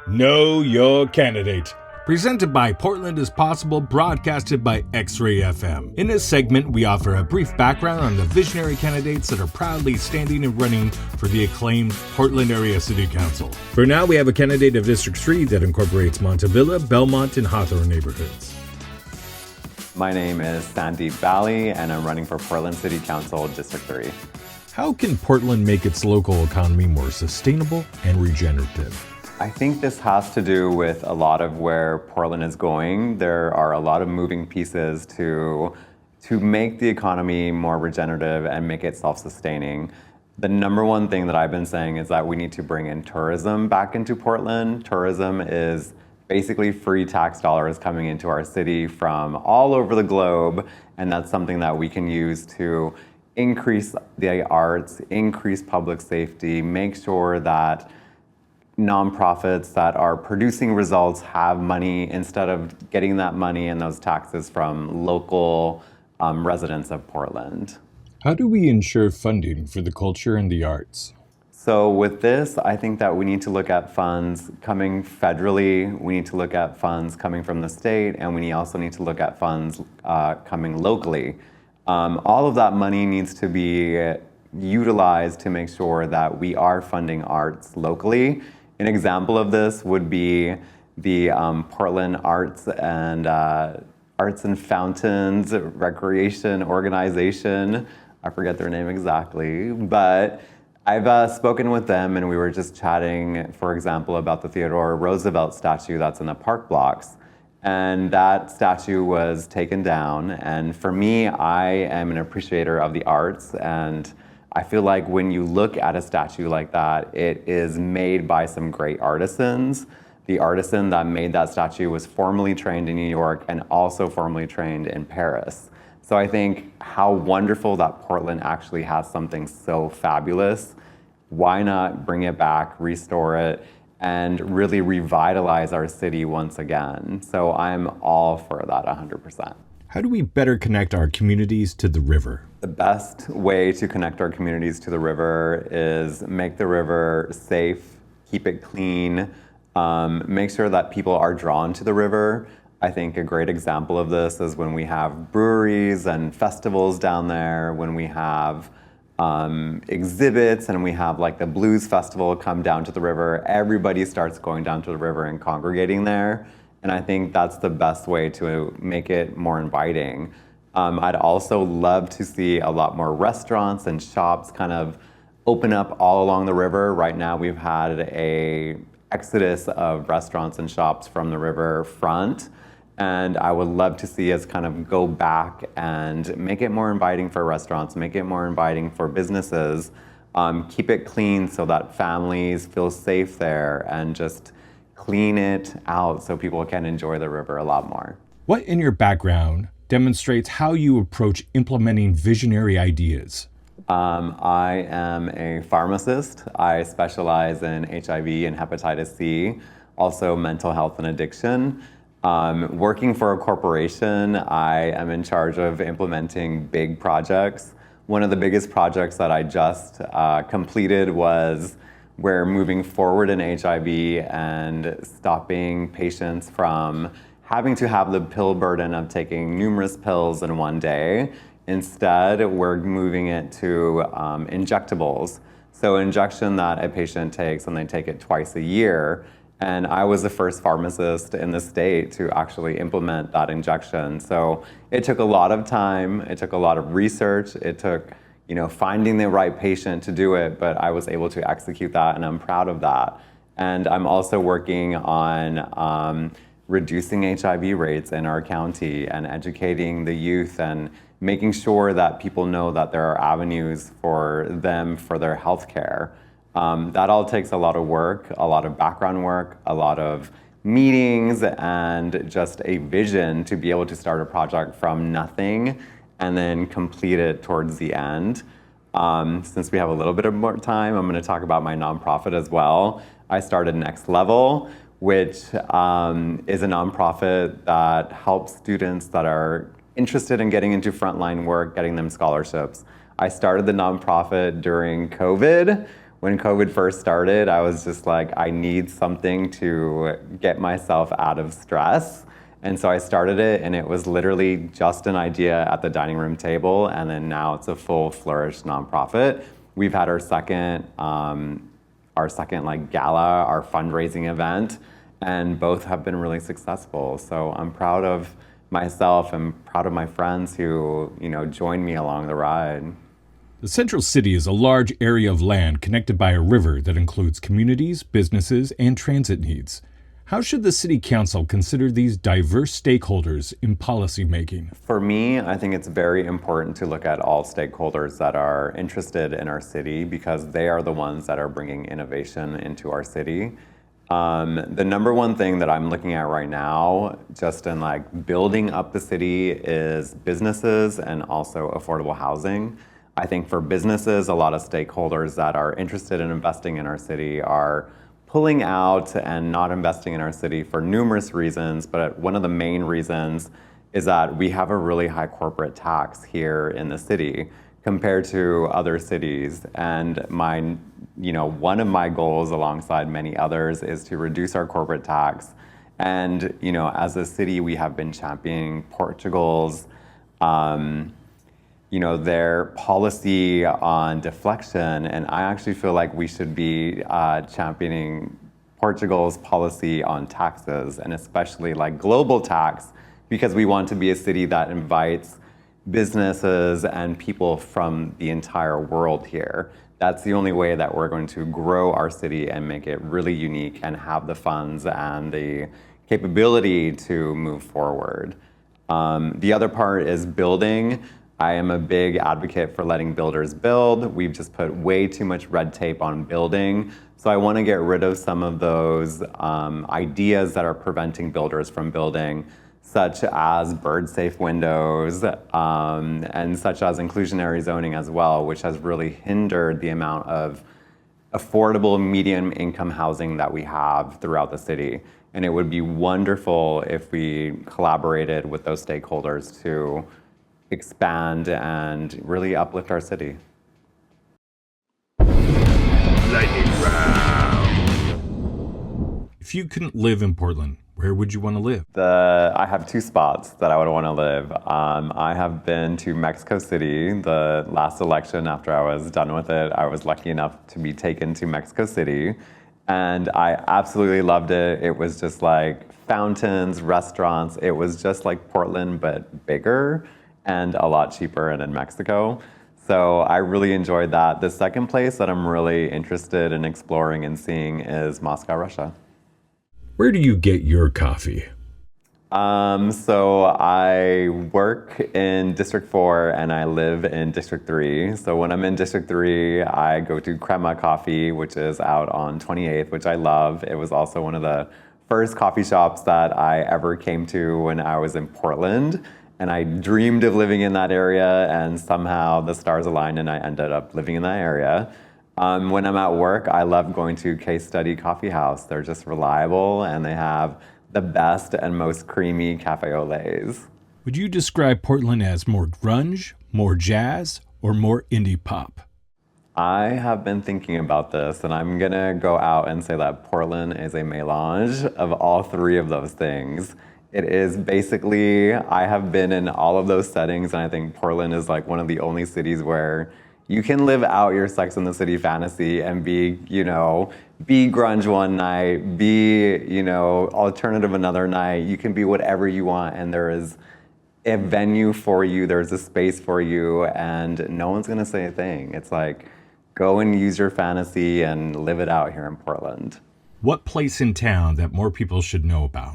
Know Your Candidate. Presented by Portland is Possible, broadcasted by XRAY FM. In this segment, we offer a brief background on the visionary candidates that are proudly standing and running for the acclaimed Portland Area City Council. For now, we have a candidate of District 3 that incorporates Montevilla, Belmont, and Hawthorne neighborhoods. My name is Sandeep, and I'm running for Portland City Council, District 3. How can Portland make its local economy more sustainable and regenerative? I think this has to do with a lot of where Portland is going. There are a lot of moving pieces to make the economy more regenerative and make it self-sustaining. The number one thing that I've been saying is that we need to bring in tourism back into Portland. Tourism is basically free tax dollars coming into our city from all over the globe, and that's something that we can use to increase the arts, increase public safety, make sure that nonprofits that are producing results have money instead of getting that money and those taxes from local residents of Portland. How do we ensure funding for the culture and the arts? So with this, I think that we need to look at funds coming federally, we need to look at funds coming from the state, and we also need to look at funds coming locally. All of that money needs to be utilized to make sure that we are funding arts locally. An example of this would be the Portland Arts and Fountains Recreation Organization. I forget their name exactly, but I've spoken with them, and we were just chatting, for example, about the Theodore Roosevelt statue that's in the park blocks. And that statue was taken down. And for me, I am an appreciator of the arts, and I feel like when you look at a statue like that, it is made by some great artisans. The artisan that made that statue was formerly trained in New York and also formerly trained in Paris. So I think how wonderful that Portland actually has something so fabulous. Why not bring it back, restore it, and really revitalize our city once again? So I'm all for that 100%. How do we better connect our communities to the river? The best way to connect our communities to the river is make the river safe, keep it clean, make sure that people are drawn to the river. I think a great example of this is when we have breweries and festivals down there, when we have exhibits and we have like the blues festival come down to the river, everybody starts going down to the river and congregating there. And I think that's the best way to make it more inviting. I'd also love to see a lot more restaurants and shops kind of open up all along the river. Right now we've had an exodus of restaurants and shops from the river front. And I would love to see us kind of go back and make it more inviting for restaurants, make it more inviting for businesses, keep it clean so that families feel safe there, and just clean it out so people can enjoy the river a lot more. What in your background demonstrates how you approach implementing visionary ideas? I am a pharmacist. I specialize in HIV and hepatitis C, also mental health and addiction. Working for a corporation, I am in charge of implementing big projects. One of the biggest projects that I just completed was we're moving forward in HIV and stopping patients from having to have the pill burden of taking numerous pills in one day. Instead, we're moving it to injectables. So injection that a patient takes, and they take it twice a year. And I was the first pharmacist in the state to actually implement that injection. So it took a lot of time, it took a lot of research, it took finding the right patient to do it, but I was able to execute that, and I'm proud of that. And I'm also working on reducing HIV rates in our county and educating the youth and making sure that people know that there are avenues for them for their health care. That all takes a lot of work, a lot of background work, a lot of meetings, and just a vision to be able to start a project from nothing and then complete it towards the end. Since we have a little bit of more time, I'm going to talk about my nonprofit as well. I started Next Level, which is a nonprofit that helps students that are interested in getting into frontline work, getting them scholarships. I started the nonprofit during COVID, when COVID first started, I was just like, I need something to get myself out of stress. And so I started it, and it was literally just an idea at the dining room table, and then now it's a full flourished nonprofit. We've had our second like gala, our fundraising event, and both have been really successful. So I'm proud of myself and proud of my friends who, joined me along the ride. The Central City is a large area of land connected by a river that includes communities, businesses, and transit needs. How should the City Council consider these diverse stakeholders in policymaking? For me, I think it's very important to look at all stakeholders that are interested in our city because they are the ones that are bringing innovation into our city. The number one thing that I'm looking at right now, just in like building up the city, is businesses and also affordable housing. I think for businesses, a lot of stakeholders that are interested in investing in our city are pulling out and not investing in our city for numerous reasons, but one of the main reasons is that we have a really high corporate tax here in the city compared to other cities. And one of my goals alongside many others is to reduce our corporate tax. And, as a city, we have been championing Portugal's their policy on deflection, and I actually feel like we should be championing Portugal's policy on taxes, and especially like global tax, because we want to be a city that invites businesses and people from the entire world here. That's the only way that we're going to grow our city and make it really unique and have the funds and the capability to move forward. The other part is building. I am a big advocate for letting builders build. We've just put way too much red tape on building. So I want to get rid of some of those ideas that are preventing builders from building, such as bird-safe windows and such as inclusionary zoning as well, which has really hindered the amount of affordable medium income housing that we have throughout the city. And it would be wonderful if we collaborated with those stakeholders to expand and really uplift our city. Lightning round. If you couldn't live in Portland, where would you want to live? I have two spots that I would want to live. I have been to Mexico City. The last election after I was done with it, I was lucky enough to be taken to Mexico City. And I absolutely loved it. It was just like fountains, restaurants. It was just like Portland, but bigger and a lot cheaper and in Mexico. So I really enjoyed that. The second place that I'm really interested in exploring and seeing is Moscow, Russia. Where do you get your coffee? So I work in District 4 and I live in District 3. So when I'm in District 3, I go to Crema Coffee, which is out on 28th, which I love. It was also one of the first coffee shops that I ever came to when I was in Portland. And I dreamed of living in that area, and somehow the stars aligned and I ended up living in that area. When I'm at work, I love going to Case Study Coffee House. They're just reliable and they have the best and most creamy cafe au laits. Would you describe Portland as more grunge, more jazz, or more indie pop? I have been thinking about this, and I'm gonna go out and say that Portland is a melange of all three of those things. It is basically, I have been in all of those settings, and I think Portland is like one of the only cities where you can live out your Sex and the City fantasy and be grunge one night, be, alternative another night. You can be whatever you want, and there is a venue for you, there's a space for you, and no one's gonna say a thing. It's like, go and use your fantasy and live it out here in Portland. What place in town that more people should know about?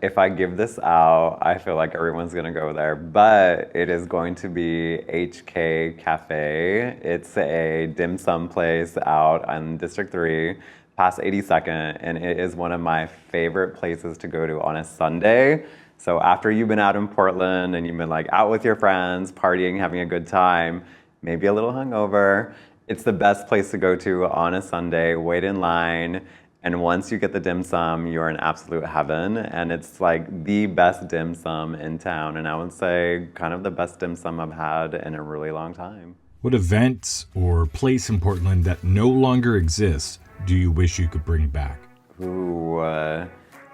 If I give this out, I feel like everyone's gonna go there, but it is going to be HK Cafe. It's a dim sum place out on District 3, past 82nd, and it is one of my favorite places to go to on a Sunday. So after you've been out in Portland and you've been like out with your friends, partying, having a good time, maybe a little hungover, it's the best place to go to on a Sunday, wait in line. And once you get the dim sum, you're in absolute heaven. And it's like the best dim sum in town. And I would say kind of the best dim sum I've had in a really long time. What events or place in Portland that no longer exists do you wish you could bring back? Ooh, I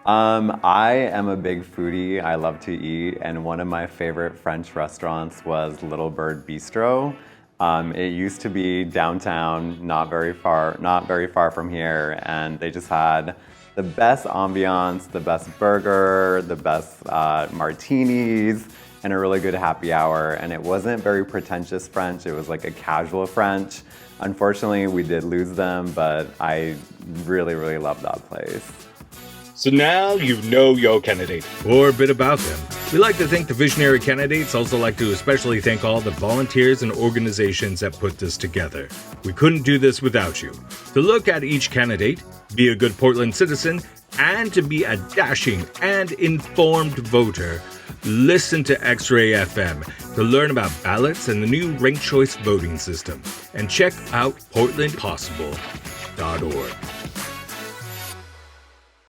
am a big foodie. I love to eat, and one of my favorite French restaurants was Little Bird Bistro. It used to be downtown, not very far from here, and they just had the best ambiance, the best burger, the best martinis, and a really good happy hour. And it wasn't very pretentious French, it was like a casual French. Unfortunately, we did lose them, but I really, really love that place. So now you know your candidate, or a bit about them. We like to thank the visionary candidates, also like to especially thank all the volunteers and organizations that put this together. We couldn't do this without you. To look at each candidate, be a good Portland citizen, and to be a dashing and informed voter, listen to X-Ray FM to learn about ballots and the new ranked choice voting system. And check out portlandpossible.org.